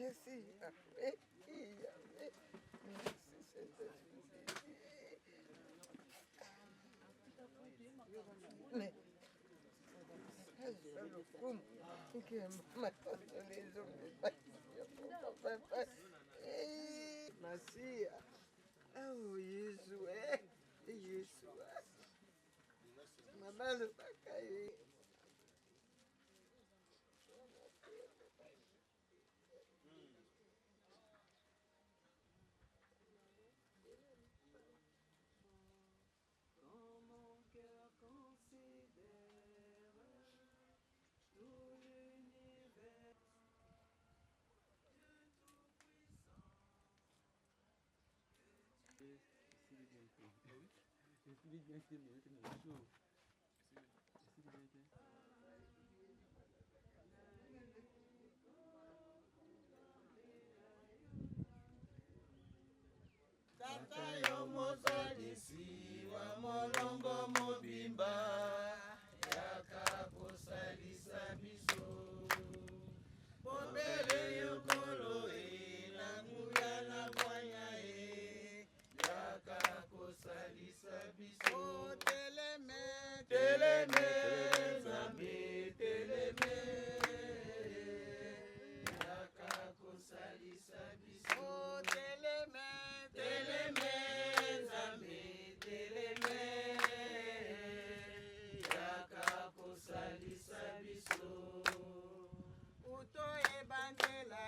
Merci, Yahweh. Yahweh. Merci, Seigneur. Merci. Oh, Jésus. Jésus. Maman, le bacaille. Tata yo mozalisi wa molongo mobimba yaka kosalisa biso pombele yokolo na nguya na mwanya yaka kosalisa biso teleme teleme Nzambe teleme yaka kosalisa biso teleme teleme Nzambe teleme yaka kosalisa biso uto ebandela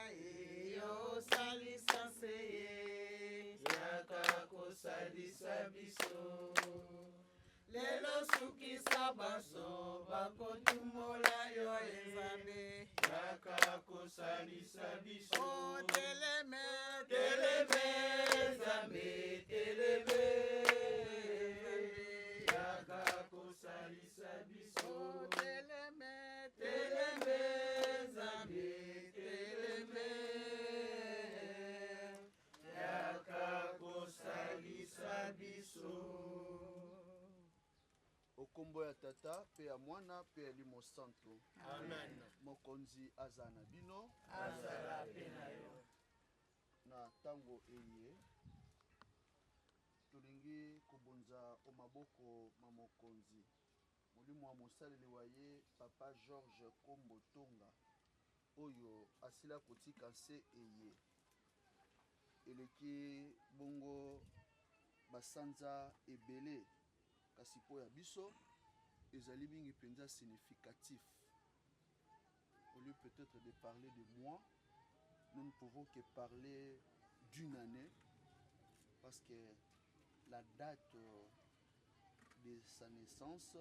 yo salisa se yaka kosalisa biso lelo sukisa baso bakotumola yo Nzambe yaka kosalisa biso teleme teleme Nzambe teleme yaka kosalisa biso teleme teleme Nzambe teleme yaka kosalisa biso. Okombo ya tata pe ya mwana pe ya limo santo. Amen. Mokonzi azana bino azala pe na yo na tango eye tolingi kobonza omaboko ma mokonzi molimo wa mosaleli wa ye papa Georges Kombo Tonga oyo asila kotika nse eye eleki bongo basanza ebele kasi po ya biso ezali mingi penza significatif. Au lieu peut-être de parler de mois, nous ne pouvons que parler d'une année parce que la date de sa naissance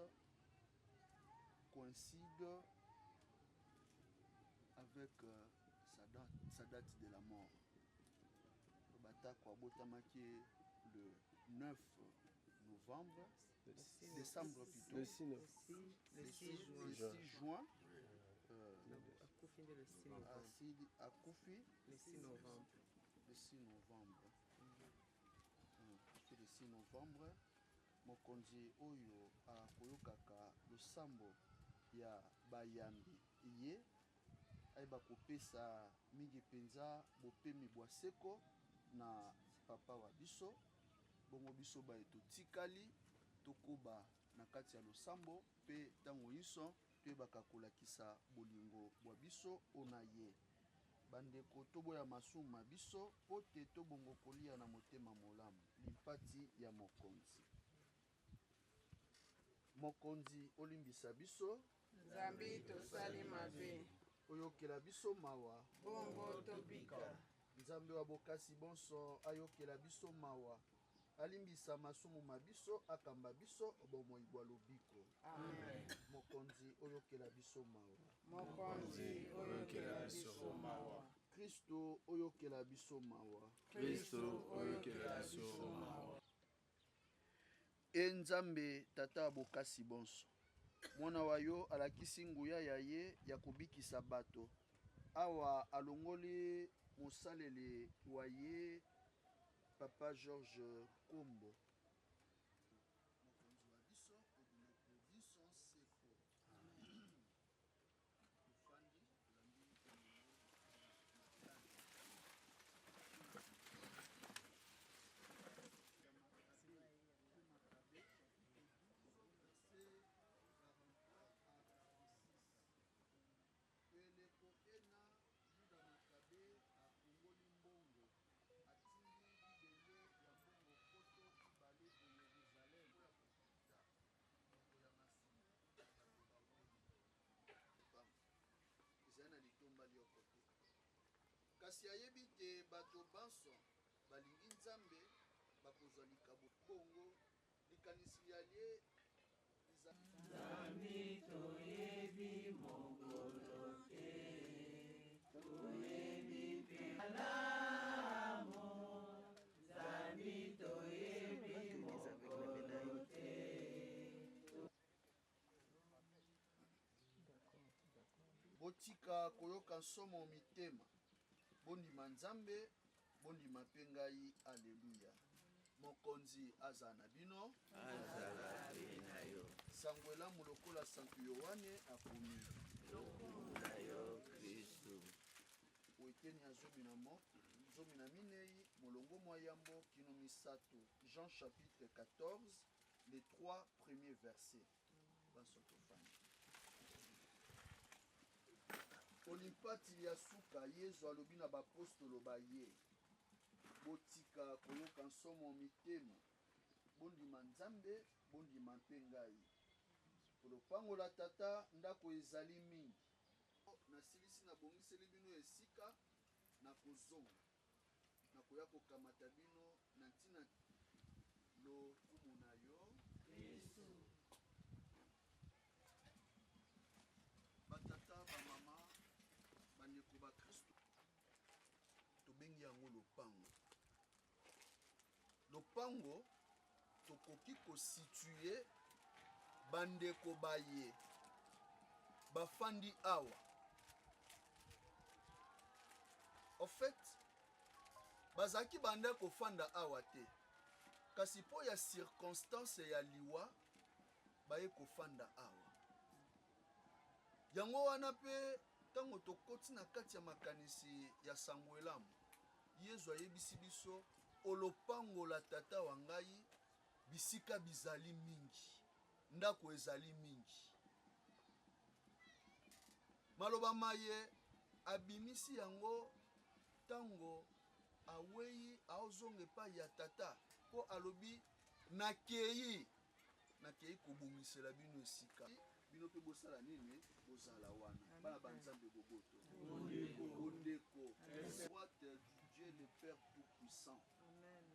coïncide avec sa date de la mort. Batako abotamaki le 9 novembre, décembre plutôt, le 6 juin. Akufi le 6 novembre. Akufi le 6 novembre. Le 6 novembre. Le 6 novembre. Mokonzi oyo akoyokaka losambo ya bayambi ye ayeba kopesa mingi penza bopemi bwa seko na papa wa biso bongo biso ba etotikali tokoba na kati ya losambo pe tango nyonso toyebaka kolakisa bolingo bwa biso ona ye bandeko toboya masumu ma biso po te tobongo kolia na motema molamu limpati ya mokonzi. Mokonzi olimbisa biso Nzambi tosali mabe oyokela biso mawa bongo tobika Nzambe wa bokasi bonso ayokela biso mawa alimbisa masumu mabiso akamba biso bomoi bwa lobiko. Amen. Mokonzi oyokela biso mawa. Mokonzi oyokela biso mawa. Kristo oyokela biso mawa. Kristo oyokela biso mawa. Nzambe tata bokasi bonso mwana wa yo alakisi nguya ya ye ya kobikisa bato awa alongoli mosaleli wa ye papa Georges Kombo mokonzi wa biso odileko biso seko tofandi kasi ayebi te bato banso balingi nzambe bakozwa likabo bongo likanisi ya lie Nzambi toyebi mokolo te, toyebi pe malamu. Nzambi toyebi mokolo te. botika koyoka nsomo mitema bondima nzambe bondima mpe ngai aleluya mokonzi aza na bino Azala pe na yo, sango elamu lokola santu yohane akomi lokumu na yo Kristu. oeteni ya zomi na minei molongo mwa yambo kino misato Jean chapitre 14 les 3 premiers versets basotofani olimpatili ya suka yezu alobi na bapostolo baye botika koyoka nsomo mitema bondima nzambe bondima mpe ngai kolopangola tata ndako ezali mingi nasilisi nabongiseli bino esika na kozonga nakoya kokamata bino na ntina lokumu na yo batata bamama bandeko bakristo tobengi yango lopango. Lopango tokoki kositue bandeko baye bafandi awa. En fait, bazaki banda kofanda awa te. Kasi po ya circonstance ya liwa baye kofanda awa. Yango wana pe tango tokoti na kati ya makanisi ya sango elamu. Yezu ayebisi biso olopango la tata wa ngai bisika bizali mingi. Ndako ezali mingi. Maloba maye abimisi yango tango awei aozonge pa ya tata po alobi nakei kobongisela bino esika bino pe bosala nini bozala wana bana banzambe boboto bondeko droite du Dieu le Père Tout-Puissant. Amen.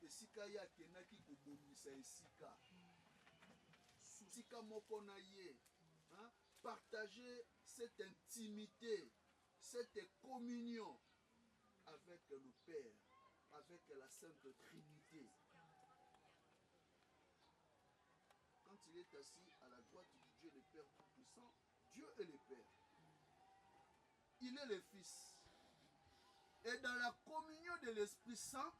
Esika ya kenaki kobongisa esika sika moko na ye, hein? Partager cette intimité, cette communion avec le Père, avec la Sainte Trinité. Quand il est assis à la droite du Dieu le Père Tout-Puissant, Dieu est le Père. Il est le Fils. Et dans la communion de l'Esprit Saint,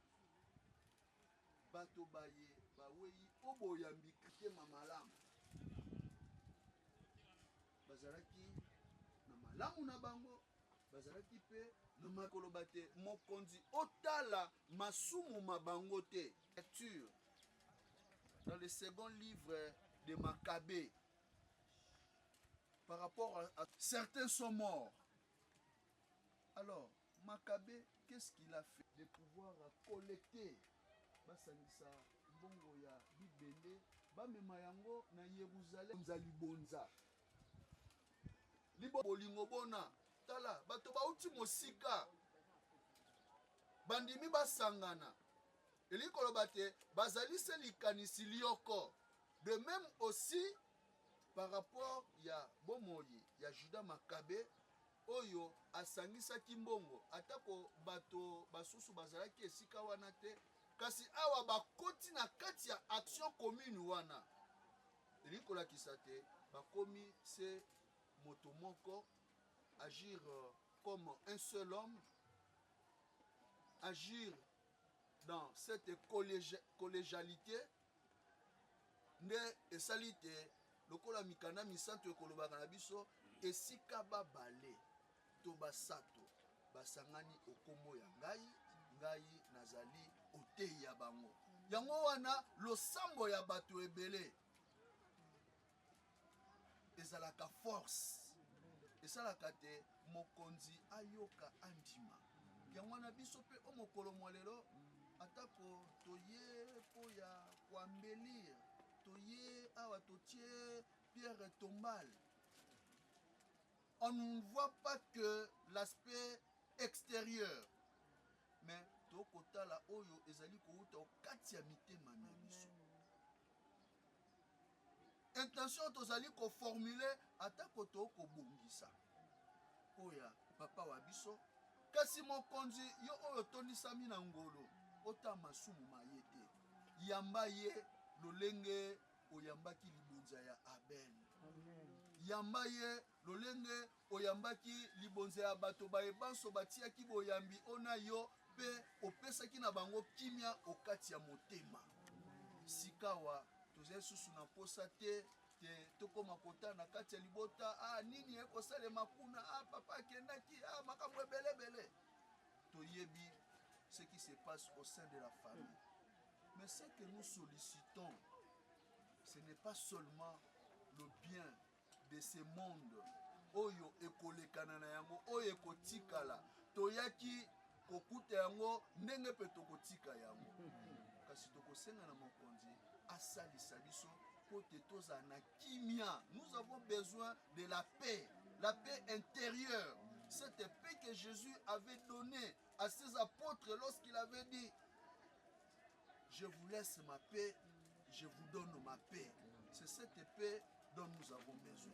bato baye bawei oboyambi kitema malamu. Bazalaki na malamu na bango, bazalaki pe na makolo bate mokonzi otala masumu mabango te. Lecture dans le second livre de Maccabée, par rapport à certains sont morts. Alors, Maccabée, qu'est-ce qu'il a fait? De pouvoir collecter basangisa mbongo ya bibende bamema yango na Yerusalem nzali bonza. Libo bolingo bona tala bato bauti mosika bandimi basangana elikolo bate bazali se likanisi lioko. De même aussi par rapport ya bomoyi ya Juda Maccabée oyo asangisaki mbongo atako bato basusu bazalaki esika wana te kasi awa bakoti na kati ya action commune wana elikolakisa te bakomi se moto moko agir comme un seul homme, agir dans cette collégialité nde esalite lokola mikanda misanto ekolobaka na biso esika babale to basato basangani okombo ya ngai nazali oteyi ya bango. Yango wana losambo ya bato ebele ezalaka force esalaka te mokonzi ayoka andima. Yango wana biso pe omokolo mwalelo atako toye po ya koambelir toye awa totie pierre tombale. On ne voit pas que l'aspect extérieur, mais tokotala oyo ezali kouta okati ya mitema na biso. Intention tozali koformule atako tokobongisa oya papa wa biso, kasi mokonzi yo oyo tonisami na ngolo ota masumu mayete yamba ye lolenge oyambaki libonza ya Abel. Yamba ye lolenge oyambaki libonza ya bato bayebanso batiaki boyambi ona yo pe opesaki na bango kimia okati ya motema. Sikawa tozali susu na posa te tokoma kota na kati ya libota nini ekosalema kuna papa akendaki makambo ebelebele. Toyebi ce qui se passe au sein de la famille. Mais ce que nous sollicitons, ce n'est pas seulement le bien de ce monde oyo ekolekana na yango oyo ekotikala toyaki kokuta yango ndenge pe tokotika yango, kasi tokosenga na mokonzi asalisa biso po te tozala na kimia. Nous avons besoin de la paix intérieure, cette paix que Jésus avait donnée à ses apôtres lorsqu'il avait dit: je vous laisse ma paix, je vous donne ma paix. C'est cette paix dont nous avons besoin.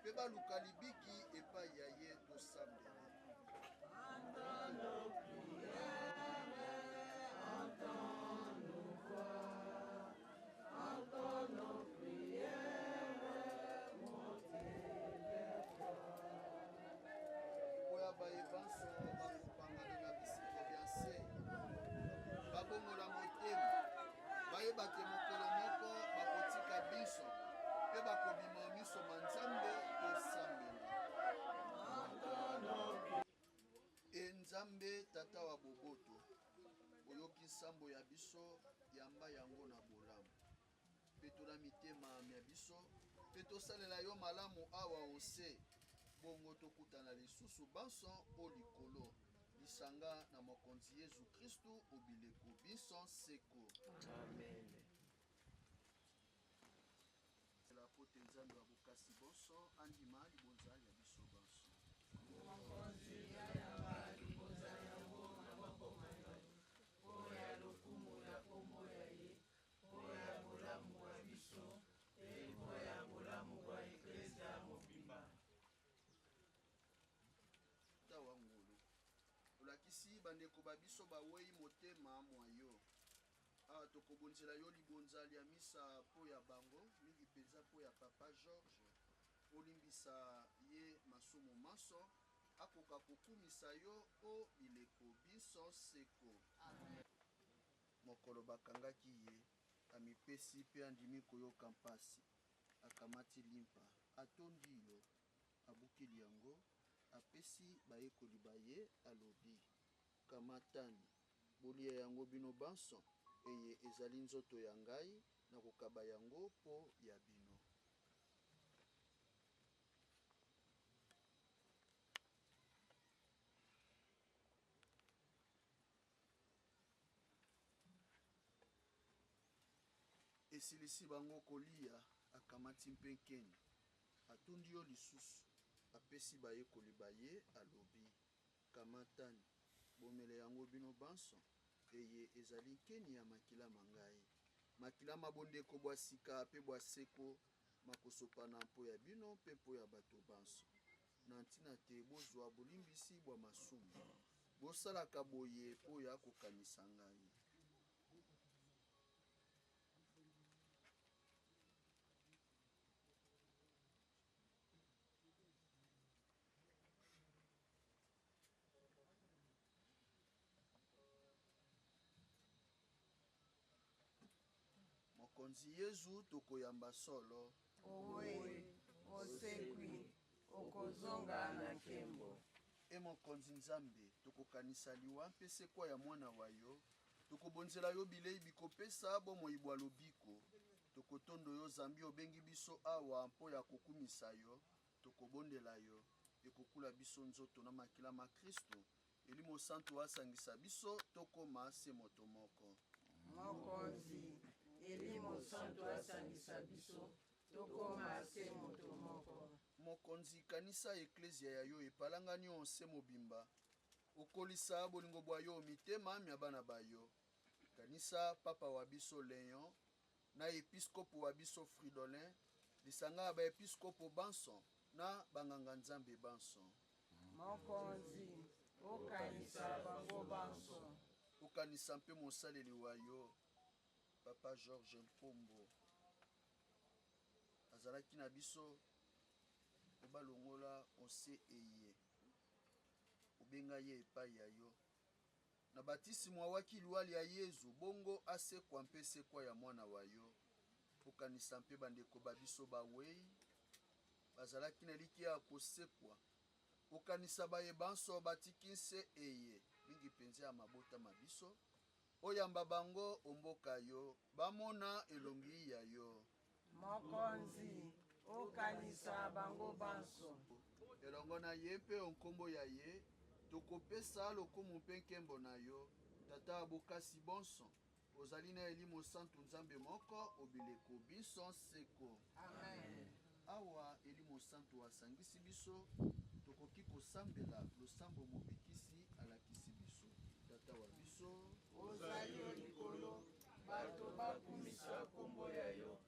Peba lukalibiki epa yaye to sambe. Bayebanso bakopangana na bisiko bya se babongola motema bayebake mokolo moko bakotika biso mpe bakobima miso manzambe tosambela. Nzambe tata wa boboto oyoki nsambo ya biso yamba yango na bolamu mpe tola mitema ya biso mpe tosalela yo malamu awa ose bongo tokutana lisusu banso o likolo lisanga na mokonzi Yesu Kristu obileko biso seko. Amen. La pote nzambe wa bokasi bonso andima libonza ya biso banso. Mokonzi ya libonza yango na maboma oya lokumu ya kombo ya ye oya bolamu wa biso oya bolamu wa eklezia mobimba. Wangulu olakisi bandeko babiso bawei motema mwa yo awa tokobonzela yo libonza ya misa po ya bango mingi penza po ya papa George olimbisa ye masumu maso akoka kokumisa yo o bileko biso seko. Amen. Mokolo bakangaki ye amipesi pe andimi koyoka mpasi akamati limpa atondi yo abukili yango apesi bayekoli baye alobi: kamatani bolia yango bino banso eye ezali nzoto ya ngai na kokaba yango po ya bino. Esilisi bango kolia akamati mpe nkeni atondi yo lisusu apesi bayekoli baye alobi: kamatani bomela yango bino banso eye ezali nkeni ya makila mangai, makila mabondeko bwa sika mpe bwa seko makosopana mpo ya bino mpe mpo ya bato banso na ntina te bozwa bolimbisi bwa masumu bosalaka boye mpo ya kokanisa ngai. Mokonzi Yesu tokoyamba solo owe osekwi okozonga na nkembo. E mokonzi Nzambe tokokanisa liwa mpe sekwa ya mwana wa yo tokobonzela yo bilei bikopesa bomoi bwa lobiko tokotondo yo Zambi obengi biso awa mpo ya kokumisa yo tokobondela yo ekokula biso nzoto na makila ma Kristo elimo santo asangisa biso tokoma se moto moko. mokonzi elimo santo asangisa biso tokoma se moto moko. mokonzi kanisa eklezia ya yo epalangani onse mobimba okolisa bolingo bwa yo mitema mya bana bayo. Kanisa papa wa biso Léon na episkopo wa biso Fridolin lisanga ba episkopo banso na banganga nzambe banso. mokonzi okanisa bango banso. okanisa mpe mosaleli wa yo papa George Mpombo azalaki na biso obalongola onse eye obenga ye epai ya yo na batisi mwawaki liwali ya Yezu bongo asekwa mpe sekwa ya mwana wa yo. okanisa mpe bandeko babiso bawei bazalaki na liki ya kosekwa. okanisa bayebanso batiki nse eye mingi penza ya mabota mabiso oyamba bango omboka yo bamona elongi ya yo. mokonzi okanisa bango banso. elongo na ye mpe onkombo ya ye tokopesa lokumu mpe nkembo na yo tata abokasi bonso ozali na elimo santu nzambe moko obileko biso nseko. Amen. awa elimo santu asangisi biso tokoki kosambela losambo mobikisi alakisi biso. tata wa biso ozali yo likolo bato bakumisa nkombo ya yo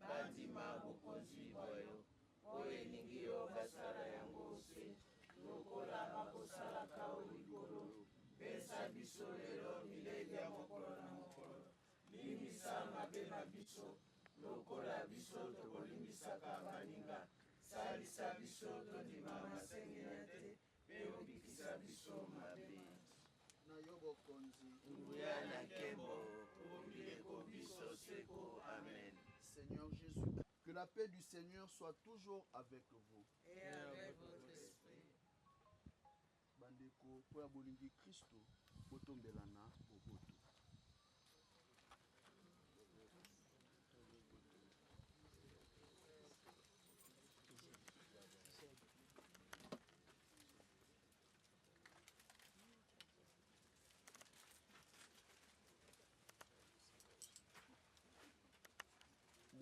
bandima bokonzi bwa yo oyo elingi yo basala yango se lokola bakosalaka o likolo. pesa biso lelo bilei ya mokolo na mokolo. limbisa mabe na biso lokola biso tokolimbisaka baninga. salisa biso tondima masengenya te mpe obikisa biso mabe. na yo bokonzi nguya na nkembo obileko biso seko. Amen. Seigneur Jésus, que la paix du Seigneur soit toujours avec vous. Et avec votre esprit. bandeko mpo ya bolingi Kristo botombelana boboto.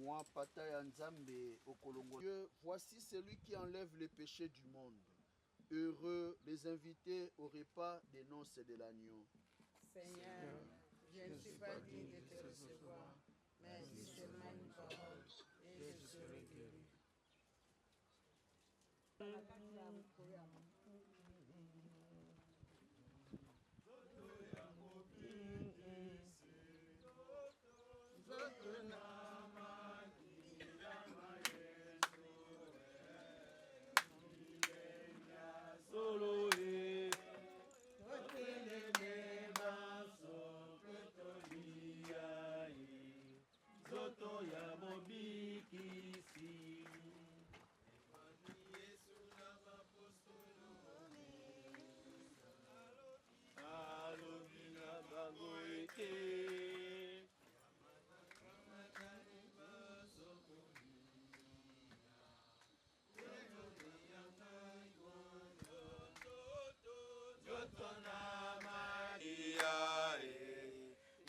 Moi, pata ya nzambe okolongo. Dieu, voici celui qui enlève les péchés du monde. Heureux les invités au repas des noces de l'agneau. Seigneur, je ne suis pas digne de te recevoir, mais dis seulement une parole et je serai guéri.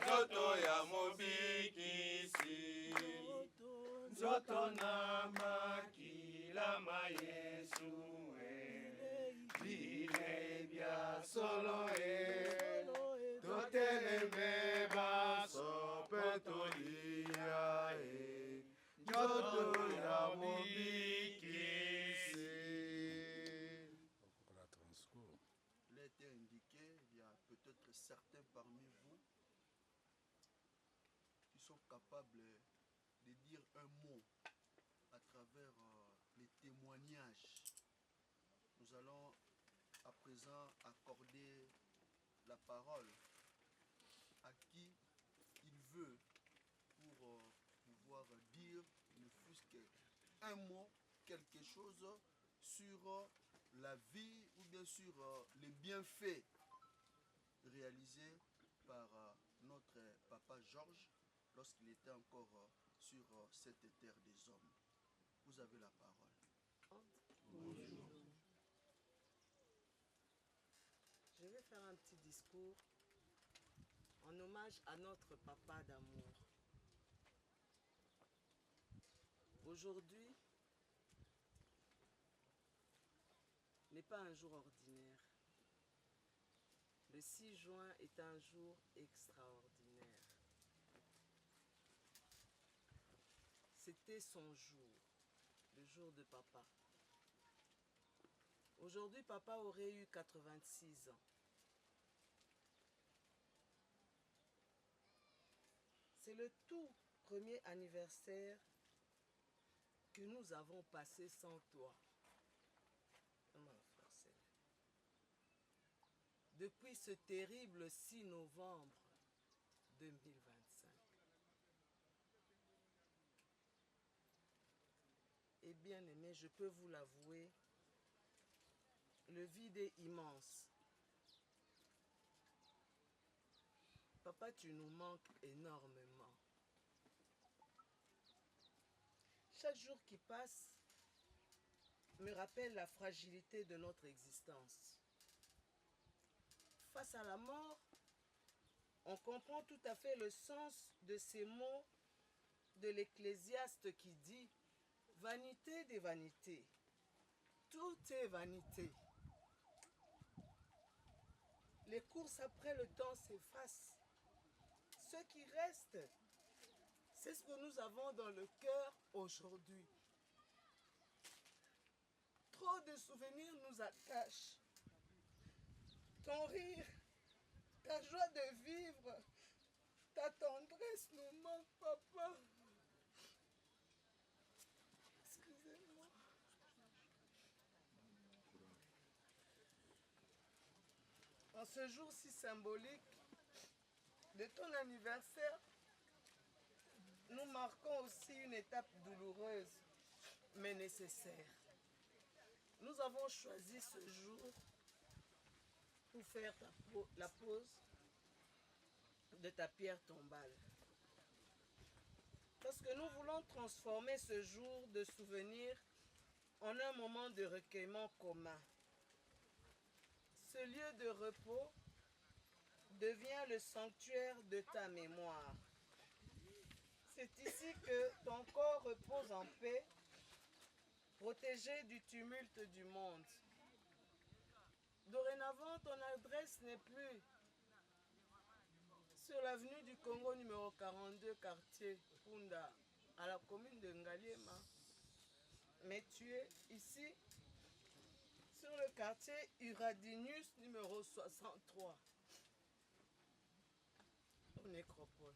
Nzoto ya mobikisi, nzoto na makilama Yesu bile bya solo toteleme baso pe tolia nzoto ya mobikisi. L'été indiqué, il y a peut-être certains parmi vous qui sont capables de dire un mot à travers les témoignages. Nous allons à présent accorder la parole à qui il veut pour pouvoir dire, ne fût-ce qu'un mot, quelque chose sur la vie ou bien sur les bienfaits réalisés par notre papa Georges lorsqu'il était encore sur cette terre des hommes. Vous avez la parole. Bonjour. Je vais faire un petit discours en en hommage à notre papa d'amour. Aujourd'hui n'est pas un jour ordinaire. Le 6 juin est un jour extraordinaire. C'était son jour, le jour de papa. Aujourd'hui, papa aurait eu 86 ans. C'est le tout premier anniversaire que nous avons passé sans toi. Depuis ce terrible 6 novembre 2025. Et bien aimé, je peux vous l'avouer, le vide est immense. Papa, tu nous manques énormément. Chaque jour qui passe me rappelle la fragilité de notre existence. Face à la mort, on comprend tout à fait le sens de ces mots de l'Ecclésiaste qui dit « Vanité des vanités, tout est vanité ». Les courses après le temps s'effacent. Ce qui reste, c'est ce que nous avons dans le cœur aujourd'hui. Trop de souvenirs nous attachent. Ton rire, ta joie de vivre, ta tendresse nous manque, papa. Excusez-moi. En ce jour si symbolique de ton anniversaire, nous marquons aussi une étape douloureuse, mais nécessaire. Nous avons choisi ce jour pour faire la pose de ta pierre tombale. Parce que nous voulons transformer ce jour de souvenir en un moment de recueillement commun. Ce lieu de repos devient le sanctuaire de ta mémoire. C'est ici que ton corps repose en paix, protégé du tumulte du monde. Dorénavant, ton adresse n'est plus sur l'avenue du Congo numéro 42, quartier Punda, à la commune de Ngaliema. Mais tu es ici, sur le quartier Uradinus numéro 63, au Nécropole.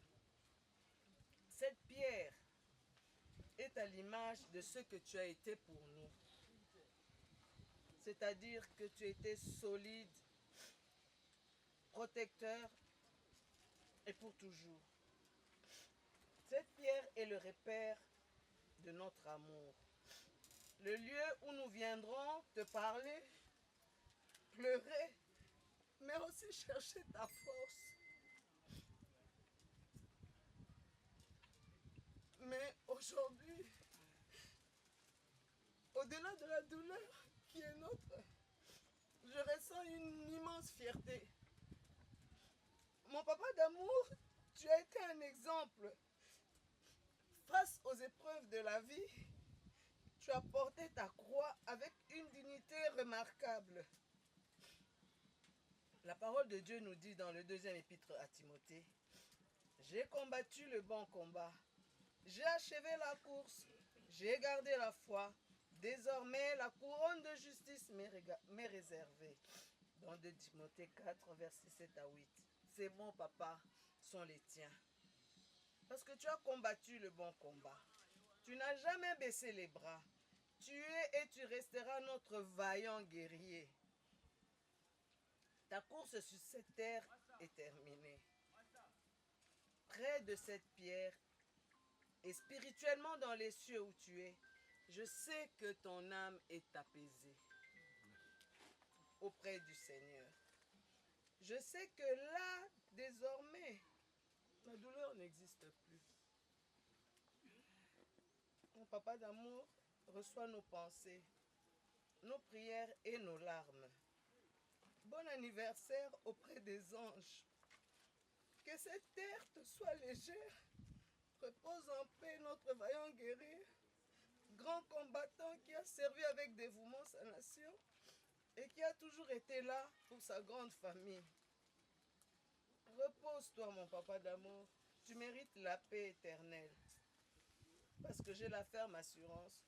Cette pierre est à l'image de ce que tu as été pour nous. C'est-à-dire que tu étais solide, protecteur et pour toujours. Cette pierre est le repère de notre amour. Le lieu où nous viendrons te parler, pleurer, mais aussi chercher ta force. Mais aujourd'hui, au-delà de la douleur qui est nôtre, je ressens une immense fierté. Mon papa d'amour, tu as été un exemple. Face aux épreuves de la vie, tu as porté ta croix avec une dignité remarquable. La parole de Dieu nous dit dans le 2e épître à Timothée, « J'ai combattu le bon combat, j'ai achevé la course, j'ai gardé la foi. Désormais, la couronne de justice m'est réservée. » Dans 2 Timothée 4, versets 7 à 8. Ces mots, papa, sont les tiens. Parce que tu as combattu le bon combat. Tu n'as jamais baissé les bras. Tu es et tu resteras notre vaillant guerrier. Ta course sur cette terre est terminée. Près de cette pierre et spirituellement dans les cieux où tu es, je sais que ton âme est apaisée auprès du Seigneur. Je sais que là, désormais, la douleur n'existe plus. Mon papa d'amour reçoit nos pensées, nos prières et nos larmes. Bon anniversaire auprès des anges. Que cette terre te soit légère. Repose en paix notre vaillant guerrier, grand combattant qui a servi avec dévouement sa nation et qui a toujours été là pour sa grande famille. Repose-toi, mon papa d'amour. Tu mérites la paix éternelle. Parce que j'ai la ferme assurance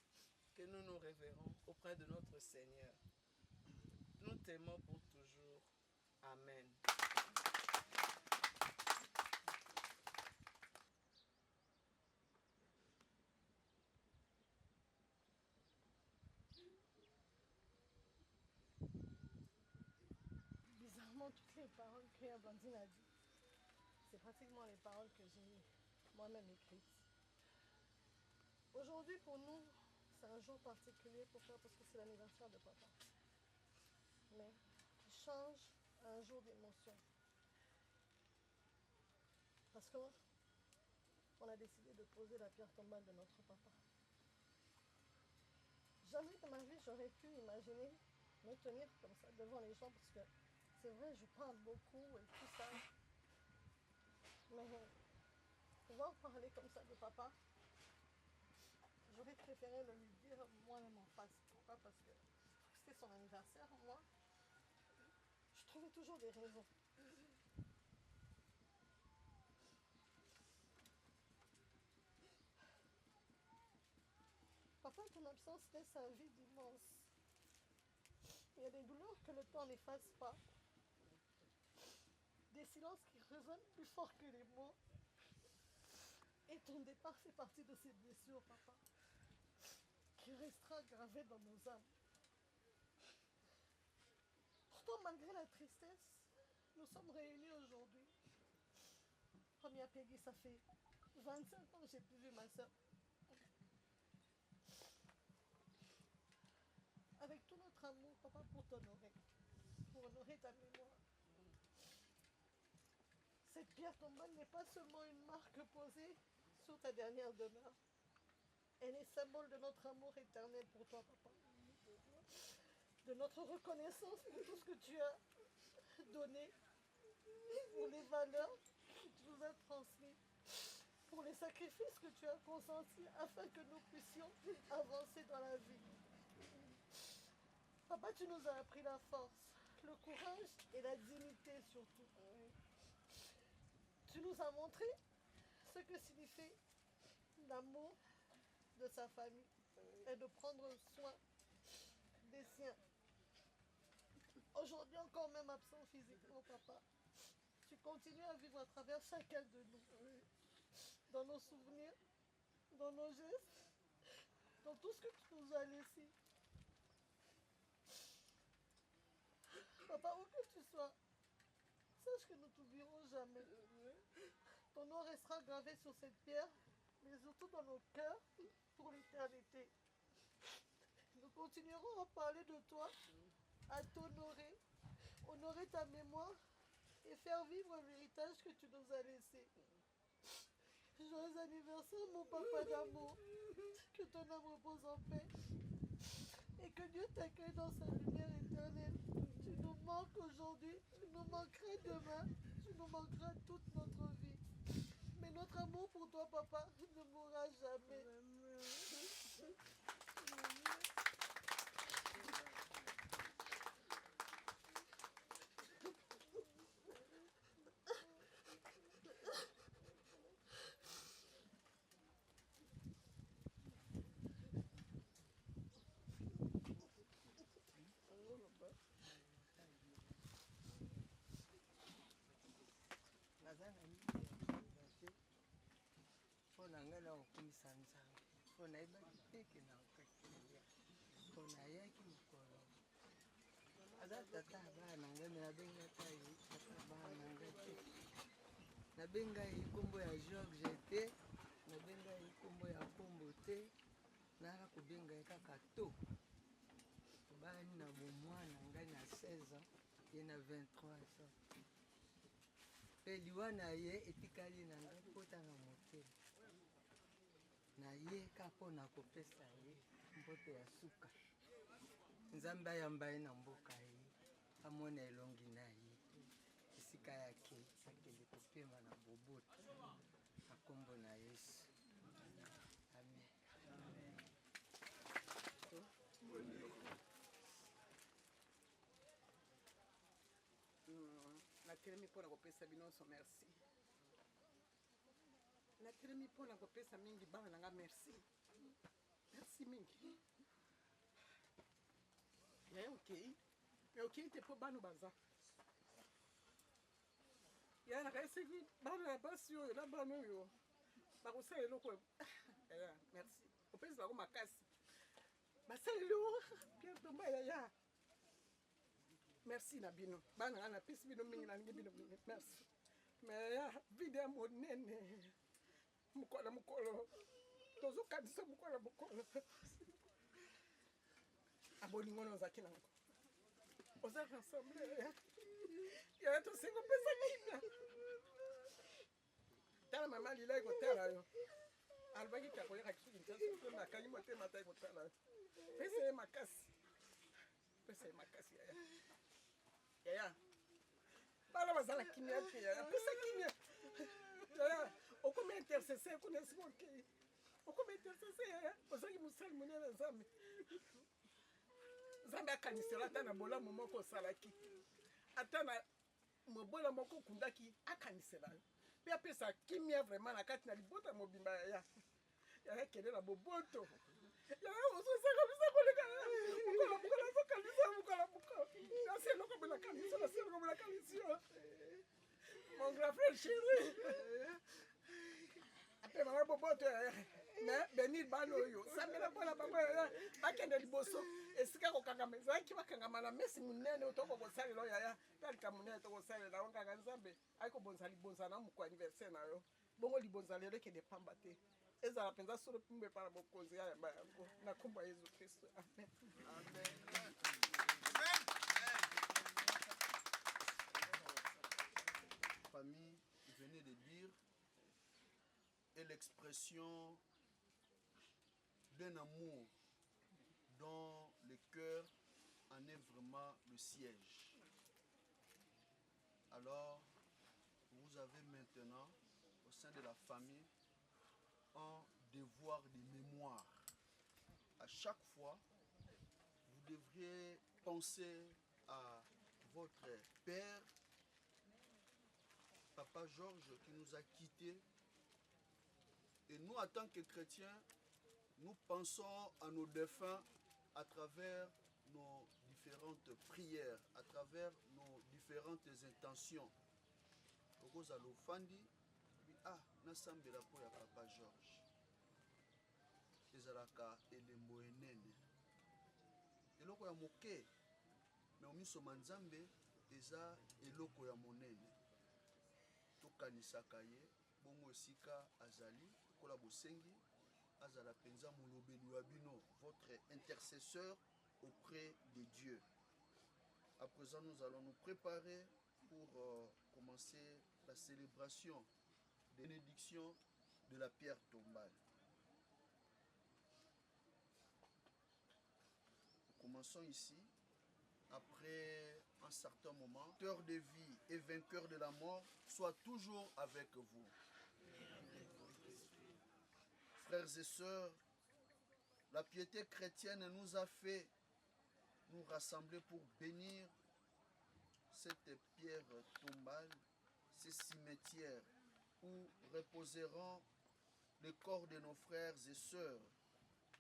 que nous nous révérons auprès de notre Seigneur. Nous t'aimons pour toujours. Amen. Bizarrement, toutes les paroles que Blandine a dit, c'est pratiquement les paroles que j'ai moi-même écrites. Aujourd'hui, pour nous, c'est un jour particulier. Pourquoi? Parce que c'est l'anniversaire de papa. Mais qui change à un jour d'émotion. Parce qu'on a décidé de poser la pierre tombale de notre papa. Jamais de ma vie, j'aurais pu imaginer me tenir comme ça devant les gens parce que c'est vrai, je parle beaucoup et tout ça. Mais pouvoir parler comme ça de papa, j'aurais préféré le lui dire moi-même en face. Pourquoi? Parce que c'était son anniversaire, moi. Je trouvais toujours des raisons. Papa, ton absence laisse un vide immense. Il y a des douleurs que le temps n'efface pas. Des silences qui résonnent plus fort que les mots. Et ton départ fait partie de ces blessures, papa, qui restera gravé dans nos âmes. Pourtant, malgré la tristesse, nous sommes réunis aujourd'hui. Première Peggy, ça fait 25 ans que j'ai plus vu ma soeur. Avec tout notre amour, papa, pour t'honorer, pour honorer ta mémoire. Cette pierre tombale n'est pas seulement une marque posée sur ta dernière demeure. Elle est symbole de notre amour éternel pour toi, papa. De notre reconnaissance pour tout ce que tu as donné, pour les valeurs que tu nous as transmises, pour les sacrifices que tu as consentis afin que nous puissions avancer dans la vie. Papa, tu nous as appris la force, le courage et la dignité surtout. Tu nous as montré ce que signifie l'amour de sa famille et de prendre soin des siens. Aujourd'hui encore même absent physiquement, papa, tu continues à vivre à travers chacun de nous, dans nos souvenirs, dans nos gestes, dans tout ce que tu nous as laissé. Papa, où que tu sois, sache que nous ne t'oublierons jamais. Ton nom restera gravé sur cette pierre, mais surtout dans nos cœurs pour l'éternité. Nous continuerons à parler de toi, à t'honorer, honorer ta mémoire et faire vivre l'héritage que tu nous as laissé. Joyeux anniversaire, mon papa d'amour. Que ton âme repose en paix. Et que Dieu t'accueille dans sa lumière éternelle. Tu nous manques aujourd'hui, tu nous manqueras demain, tu nous manqueras toute notre vie. Mais notre amour pour toi, papa, ne mourra jamais. mpona ngai na kokumisa nzambe mpona yebaki teke na kokakilia mpona ayaki mokolo aza tata bana na ngai me nabengaka ye tata bana na ngai te nabenga ye nkombo ya George te nabenga ye nkombo ya nkombo te nala kobenga ye kaka to bani na bomwana ngai na 16 ans ye na 23 ans mpe liwa na ye etikali na ngai kota na motema na ye ka mpona kopesa ye mbote ya suka nzambe ayamba ye na mboka ye amona elongi na ye esika yake akende kopesa mopema na boboto na kombo na Yesu. Amen. Natelemi mpona kopesa binonso merci. Natelemi mpona kopesa mingi bana nanga merci. Merci mingi. Yaya okei. Me okei te po bano baza. Yaya nakayeseki bana ya basi oyo na bana oyo bakosala eloko. Yaya merci. Opesi bango makasi. Basaleli o Pierre Tomba yaya. Merci na bino. Bana nga napesi bino mingi nalingi bino mingi. Merci. Mais ya vide ya monene. Mukolo. Tozokanisa mukolo. Abolingo na ozaki nango. Ozaki ensemble. Ya tosengo pesa kimia. Tala mama lila ekotala yo. Alobaki kakoyaka kisu kinshasa na kangi motema ta ekotala yo. Pesa ye makasi. Yaya. Yaya. Bala bazala kimia te yaya. Pesa kimia. Yaya. Okome intercesseur kunesi moke. Okome intercesseur yaya. Ozaki musali munene Nzambe. Nzambe akanisela ata na bolamu moko osalaki. Ata na mobola moko okundaki akanisela yo. Pe apesa kimia vraiment na kati na libota mobimba yaya. Yaya kende na boboto. Yaya ozosaka bisa koleka. Mukola sokalisa mukola. Nasi eloko bela kanisa, nasi eloko bela kanisa. Mon grand frère chéri. Après maman boboto yaya. Mais Benil bano yo. Samela bona papa yaya. Bakende liboso. Esika kokangama ezaki bakangama na mesi munene otoko kosalela yaya. Talika munene toko salela wanga Nzambe. Ayiko bonza libonza na muko anniversaire na yo. Bongo libonza lelo ke de pamba te. Ezala penza solo pumbe para bokozi ya yamba yango. Na komba Yesu Kristo. Amen. Amen. Famille venait de dire est l'expression d'un amour dont le cœur en est vraiment le siège. Alors, vous avez maintenant au sein de la famille un devoir de mémoire. À chaque fois, vous devriez penser à votre père, Papa Georges, qui nous a quittés. Et nous, en tant que chrétiens, nous pensons à nos défunts à travers nos différentes prières, à travers nos différentes intentions. Okozalo fandi, nasambela po ya Papa Georges. Ezalaka elembo enene. Eloko ya moke, mais omiso manzambe eza eloko ya monene. Tokanisaka ye, bongo esika azali, kola bosengi, azala penza molobeli wa bino, votre intercesseur auprès de Dieu. À présent, nous allons nous préparer pour commencer la célébration de bénédiction de la pierre tombale. Nous commençons ici. Après un certain moment, auteur de vie et vainqueur de la mort, soit toujours avec vous. Frères et sœurs, la piété chrétienne nous a fait nous rassembler pour bénir cette pierre tombale, ces cimetières où reposeront les corps de nos frères et sœurs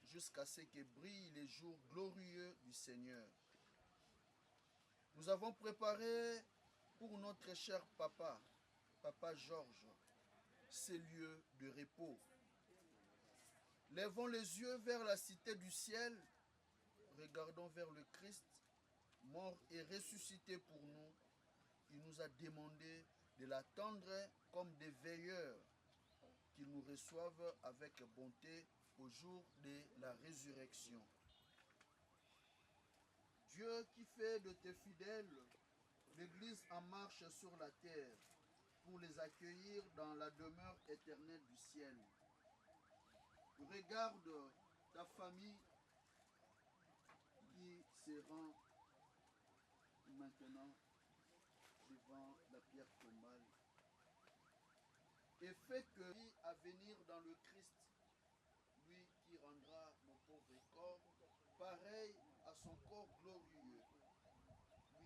jusqu'à ce que brillent les jours glorieux du Seigneur. Nous avons préparé pour notre cher papa, Papa Georges, ces lieux de repos. Lèvons les yeux vers la cité du ciel, regardons vers le Christ, mort et ressuscité pour nous. Il nous a demandé de l'attendre comme des veilleurs, qu'il nous reçoive avec bonté au jour de la résurrection. Dieu qui fait de tes fidèles l'Église en marche sur la terre pour les accueillir dans la demeure éternelle du ciel. Regarde ta famille qui se rend maintenant devant la pierre tombale et fais que vie à venir dans le Christ, lui qui rendra mon pauvre corps pareil à son corps glorieux, lui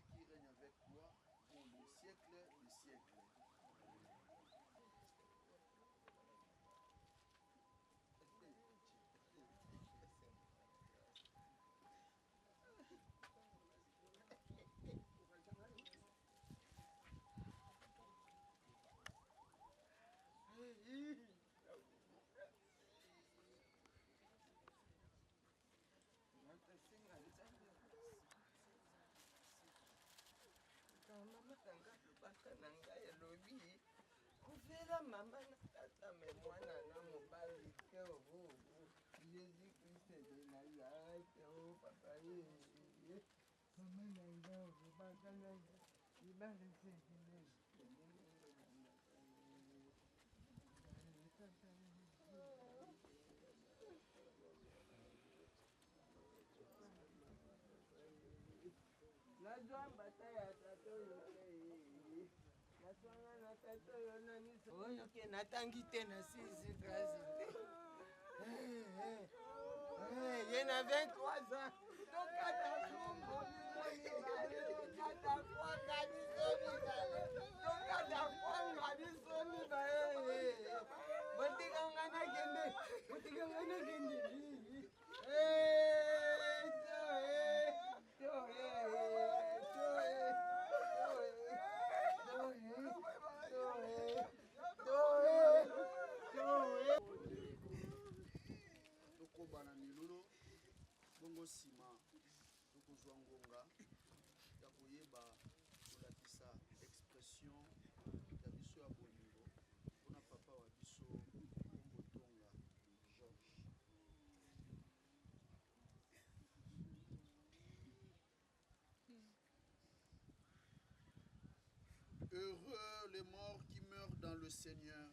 qui règne avec toi pour les siècles des siècles. mama nanga lobaka na ngai elobi kovela mama na tata me mwana na mobali te jésus christ de nazarete o papa ye mama na nga lobaka na nga libala sekele nazwa mbata ya tata oyo naswanga na tata oyo nani oyo ke natangi te na sisi kasi te ye na 23 ans tokata kombo tokata kwanga biso mibale tokata kwanga biso mibale botikanga nakende tokobana milolo bongo nsima tokozwa ngonga ya koyeba kolakisa expression ya biso ya bolingo mpona papa wa biso Kombotonga Georges. Heureux les morts qui meurent dans le Seigneur.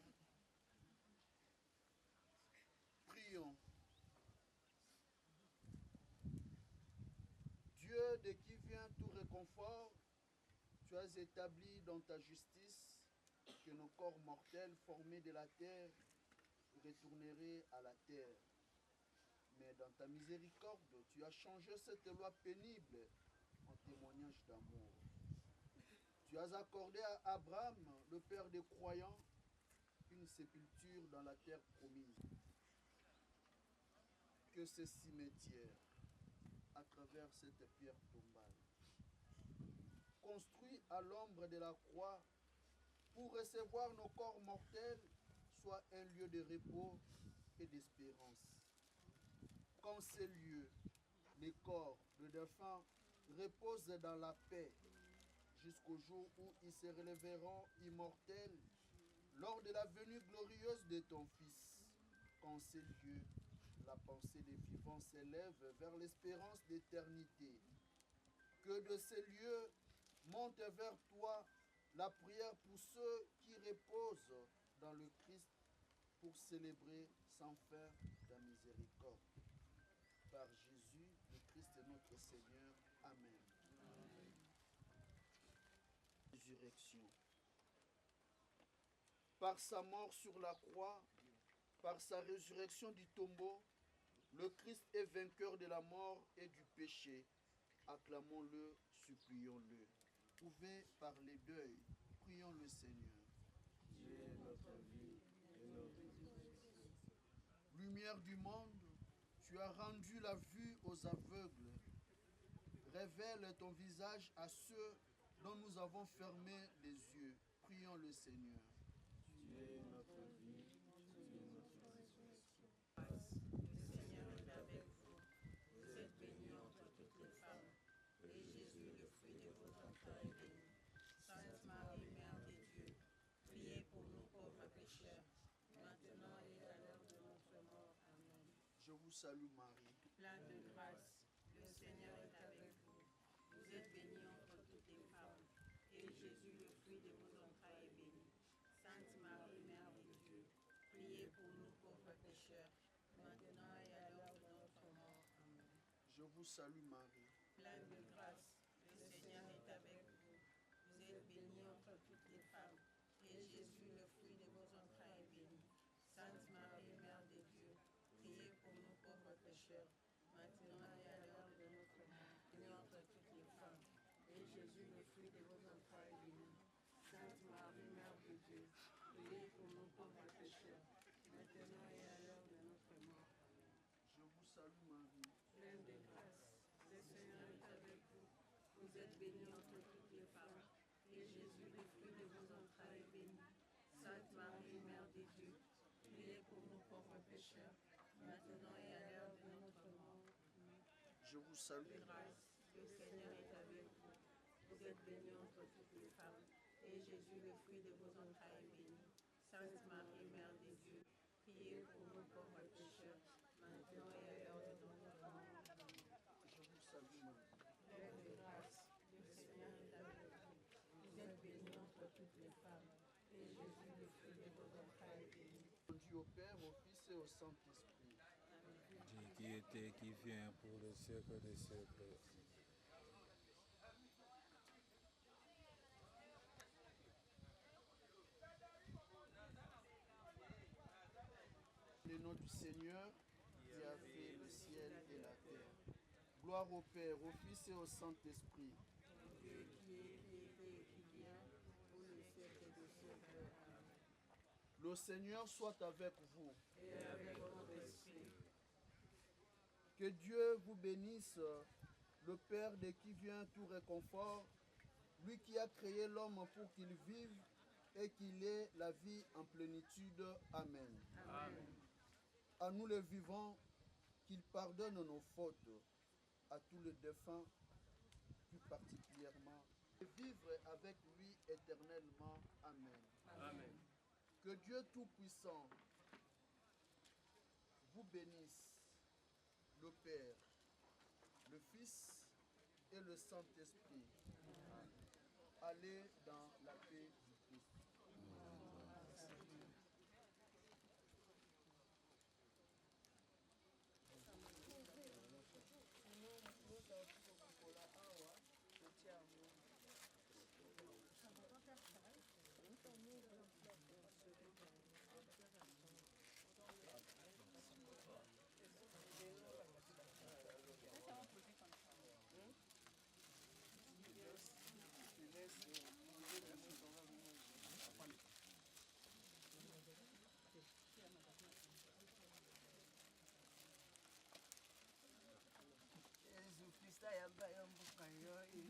Prions. Dieu de qui vient tout réconfort, tu as établi dans ta justice que nos corps mortels formés de la terre retourneraient à la terre. Mais dans ta miséricorde, tu as changé cette loi pénible en témoignage d'amour. Tu as accordé à Abraham, le père des croyants, une sépulture dans la terre promise. Que ce cimetière, à travers cette pierre tombale, construit à l'ombre de la croix pour recevoir nos corps mortels, soit un lieu de repos et d'espérance. Qu'en ces lieux, les corps de défunts reposent dans la paix jusqu'au jour où ils se relèveront immortels lors de la venue glorieuse de ton Fils. Qu'en ces lieux, la pensée des vivants s'élève vers l'espérance d'éternité. Que de ces lieux monte vers toi la prière pour ceux qui reposent dans le Christ pour célébrer sans fin ta miséricorde. Par Jésus, le Christ notre Seigneur. Amen. Amen. Résurrection. Par sa mort sur la croix, par sa résurrection du tombeau, le Christ est vainqueur de la mort et du péché. Acclamons-le, supplions-le. Pouvez par les deuils, prions le Seigneur. Dieu est notre vie et notre résurrection. Lumière du monde, tu as rendu la vue aux aveugles. Révèle ton visage à ceux dont nous avons fermé les yeux. Prions le Seigneur. Dieu est notre vie, Dieu est notre résurrection. Le Seigneur est avec vous. Vous êtes bénie entre toutes les femmes. Et Jésus, le fruit de vos entrailles, est béni. Sainte Marie, Mère de Dieu, priez pour nous pauvres pécheurs, maintenant et à l'heure de notre mort. Amen. Je vous salue Marie, Pleine de grâce, le Seigneur est avec vous. Vous êtes bénie entre toutes les femmes. Et Jésus, le fruit de vos entrailles, est béni. Sainte Marie, Mère de Dieu, priez pour nous pauvres pécheurs, maintenant et à l'heure de notre mort. Amen. je vous salue Marie, Pleine de grâce, le Seigneur est avec vous. Vous êtes bénie entre toutes les femmes. Et Jésus, le fruit de vos entrailles, Jésus, priez pour nous pauvres pécheurs, maintenant et à l'heure de notre mort. Je vous salue Marie, Pleine de grâce, le Seigneur est avec vous. Vous êtes bénie entre toutes les femmes, et Jésus, le fruit de vos entrailles, est béni. Sainte Marie, Mère de Dieu, priez pour nous pauvres pécheurs, maintenant et à l'heure de notre mort. Amen. je vous salue. Grâce, le Seigneur est avec vous. Vous êtes bénie entre toutes les femmes, et Jésus, le fruit de vos entrailles, est béni. Sainte Marie, Mère de Dieu, priez pour nous pauvres pécheurs, maintenant et à l'heure de notre mort. Amen. Je vous salue Marie. Pleine de grâce, le Seigneur est avec vous. Vous êtes bénie entre toutes les femmes, et Jésus, le fruit de vos entrailles, est béni. Dieu au Père, au Fils et au Saint-Esprit. Dieu qui était, qui vient pour le siècle des siècles. Le nom du Seigneur qui a fait le ciel et la terre. Gloire au Père, au Fils et au Saint-Esprit. Dieu qui est, qui était et qui vient, pour le siècle des siècles. Amen. Le Seigneur soit avec vous. Et avec votre esprit, Que Dieu vous bénisse, le Père de qui vient tout réconfort, lui qui a créé l'homme pour qu'il vive et qu'il ait la vie en plénitude. Amen. Amen. À nous les vivants, qu'il pardonne nos fautes, à tous les défunts, plus particulièrement, et vivre avec lui éternellement. Amen. Amen. Que Dieu Tout-Puissant vous bénisse, le Père, le Fils et le Saint-Esprit. Allez dans la paix du Christ. Yesu Kristo yambaye mbuka yoyi.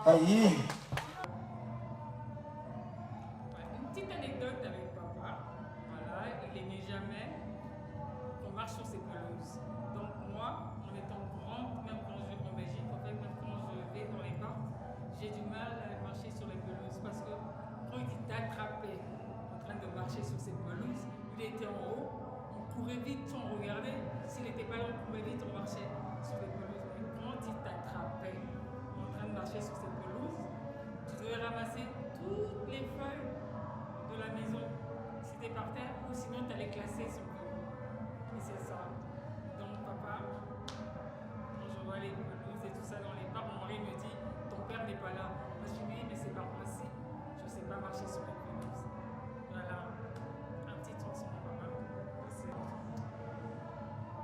Une petite anecdote avec papa. Voilà, il n'aimait jamais qu'on marche sur ses pelouses. Donc moi, en étant grande, même quand je vais en Belgique, en fait, même quand je vais dans les parcs, j'ai du mal à marcher sur les pelouses parce que quand il t'attrapait en train de marcher sur ces pelouses, il était en haut, on courait vite, on regardait. S'il n'était pas là, on courait vite, on marchait sur les pelouses. Mais quand il t'attrapait en train de marcher sur ces pelouses, tu devais ramasser toutes les feuilles de la maison si t'es par terre ou sinon t'allais classer sur le dos. Et c'est ça. Donc papa, quand je vois les pelouses et tout ça dans les parcs, mon mari me dit ton père n'est pas là. Moi je dis oui mais c'est par principe. Je ne sais pas marcher sur les pelouses. Voilà. Un petit tronçon papa.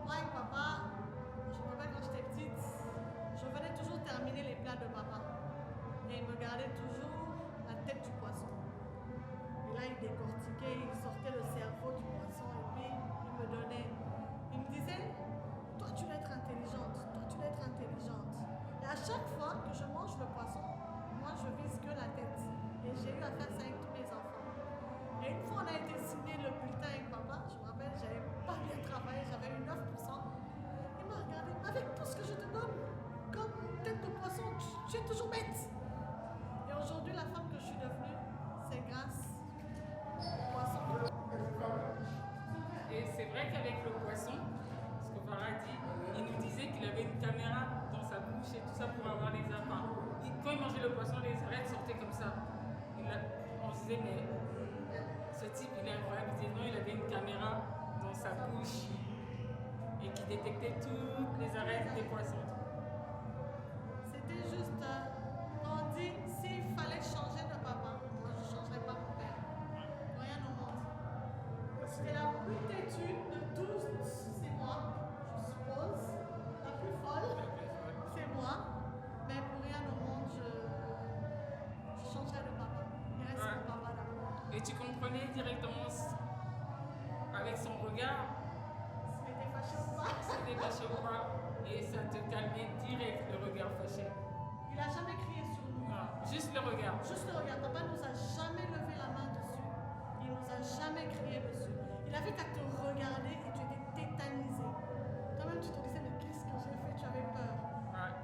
Moi et papa, je me rappelle quand j'étais petite, je venais toujours terminer les plats de papa. Et il me gardait toujours la tête du poisson. Et là, il décortiquait, il sortait le cerveau du poisson et puis il me donnait. Il me disait, toi tu dois être intelligente, toi tu dois être intelligente. Et à chaque fois que je mange le poisson, moi je vise que la tête. Et j'ai eu à faire ça avec tous mes enfants. Et une fois on a été signer le bulletin avec papa, je me rappelle, j'avais pas bien travaillé, j'avais eu 9%. Il m'a regardé, avec tout ce que je te donne, comme tête de poisson, tu es toujours bête. Et aujourd'hui, la femme que je suis devenue, c'est grâce au poisson. Et c'est vrai qu'avec le poisson, ce que Farah dit, il nous disait qu'il avait une caméra dans sa bouche et tout ça pour avoir les appâts. Quand il mangeait le poisson, les arêtes sortaient comme ça. On se disait, mais ce type, il est incroyable. Il disait non, il avait une caméra dans sa bouche et qui détectait toutes les arêtes des poissons. C'était juste, on dit, s'il fallait changer de papa, moi je ne changerais pas mon père. Rien au monde. C'était la plus têtue de tous, c'est moi, je suppose. regard. C'était fâché ou pas? C'était fâché ou pas. Et ça te calmait direct le regard fâché. Il a jamais crié sur nous. Non, juste le regard. Juste le regard. Papa nous a jamais levé la main dessus. Il nous a jamais crié dessus. Il avait qu'à te regarder et tu étais tétanisé. Toi-même, tu te disais, mais qu'est-ce que j'ai fait? Tu avais peur. Ouais.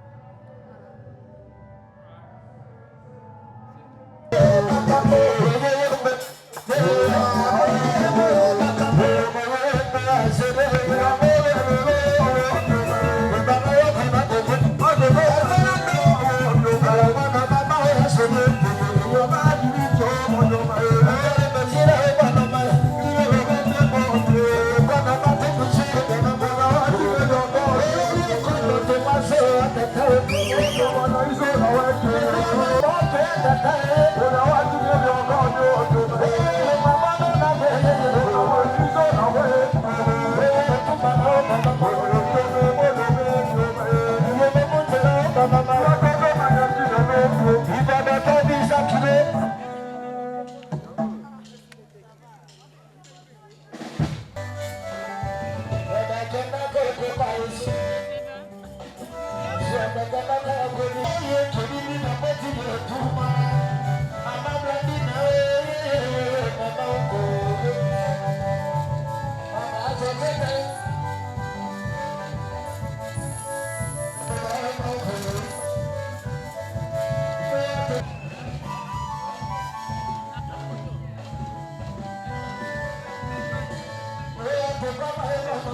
Malama,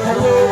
Allez,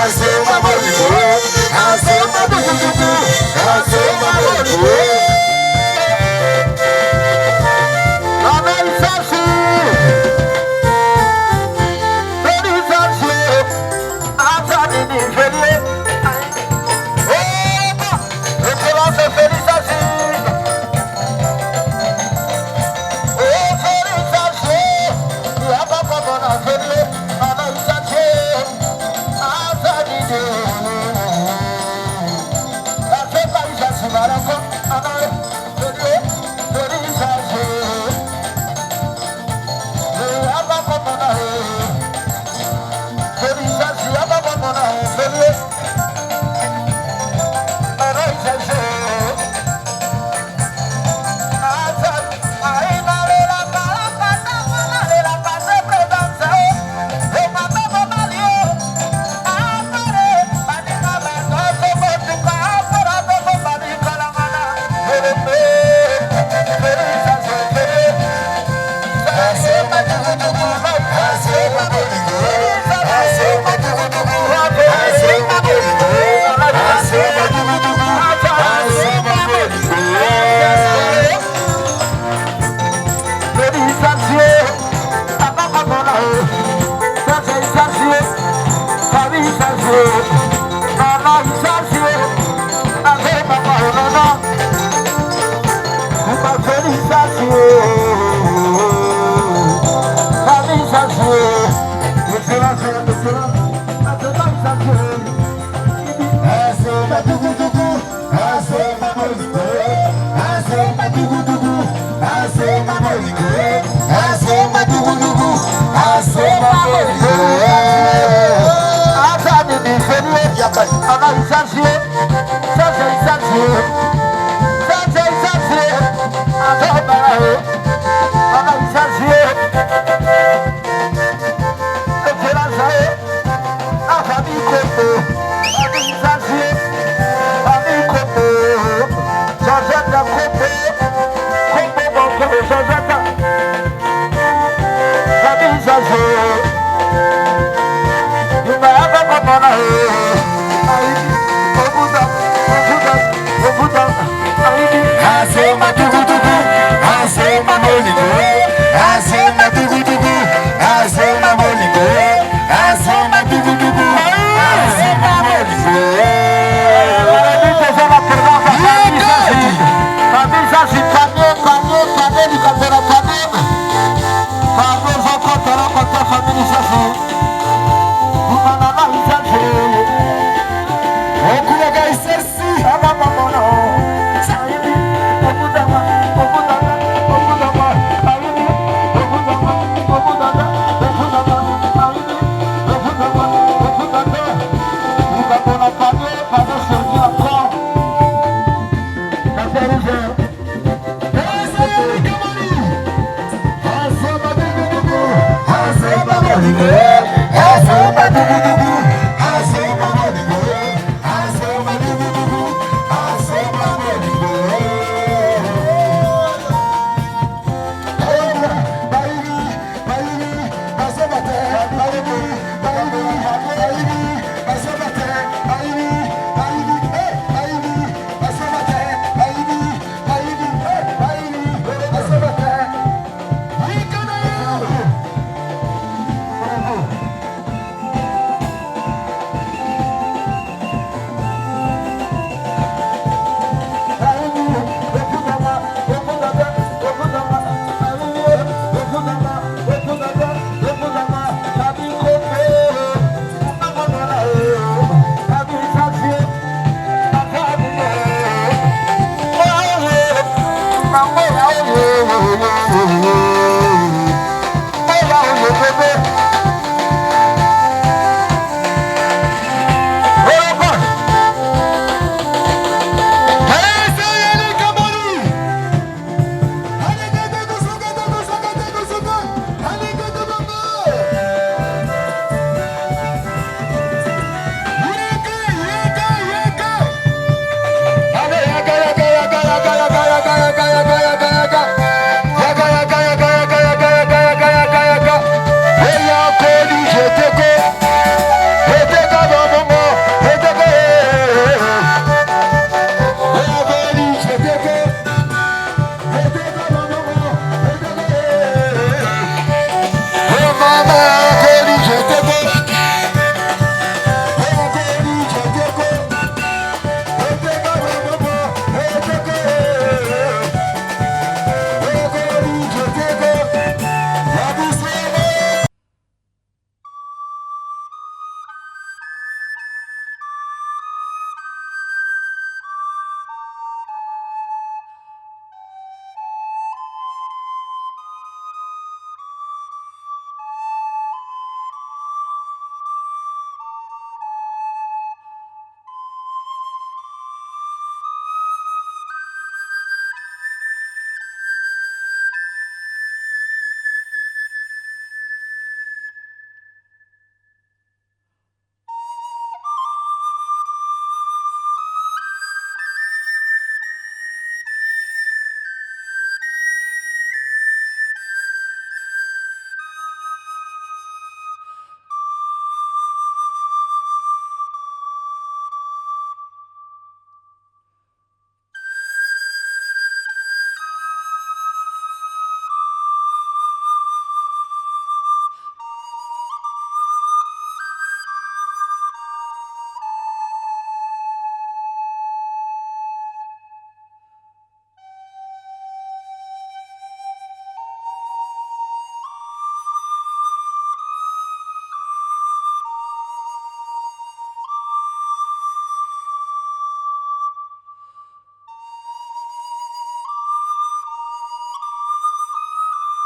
Aze